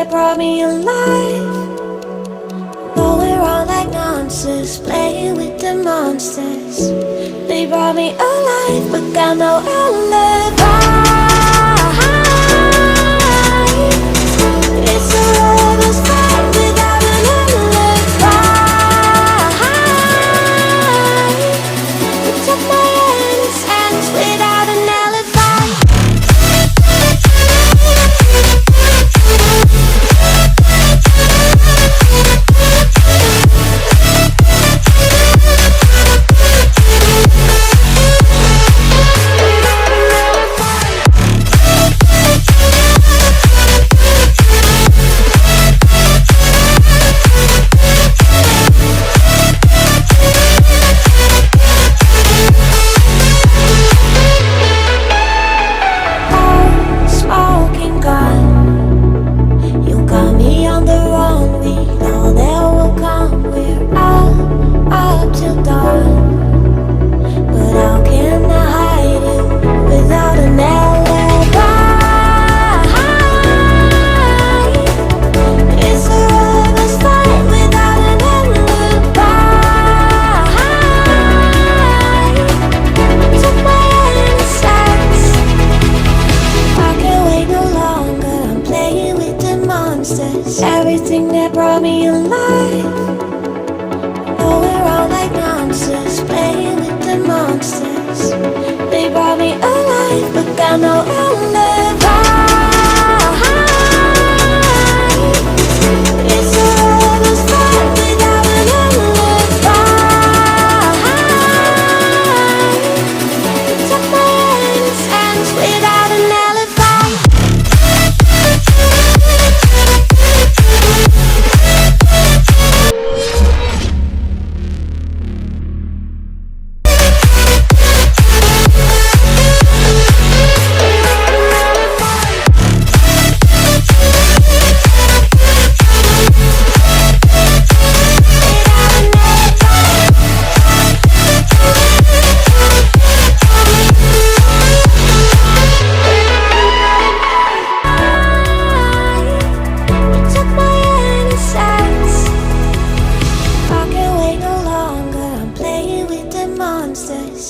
that brought me alive. Going around like monsters, playing with the monsters. They brought me alive, but got no alibi. It's a lover's fight without an alibi. Took my innocence without an alibi. Everything that brought me alive. Going around like monsters, playing with the monsters. They brought me alive, but got no alibi. It's a lover's fight without an alibi. Took my innocence without an alibi.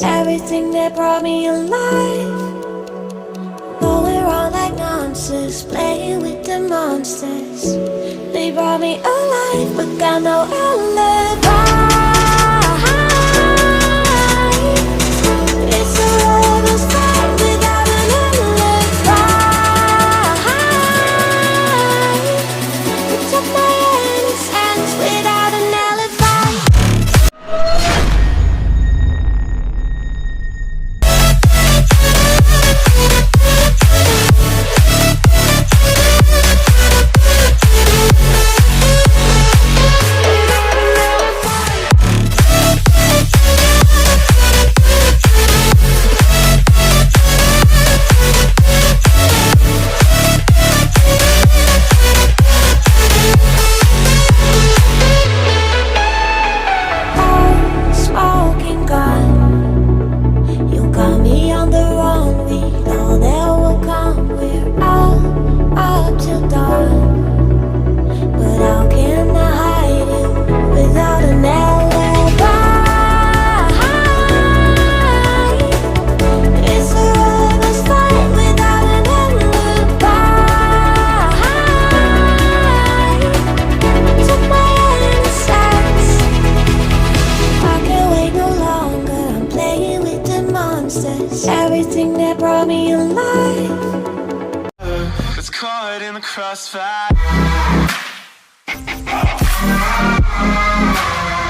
Everything that brought me alive. Going around like monsters, playing with the monsters. They brought me alive, but got no alibi. It's a lover's fight without an alibi. Took my innocence without an alibi. Everything that brought me alive. It's caught in the crossfire.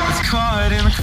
It's caught in the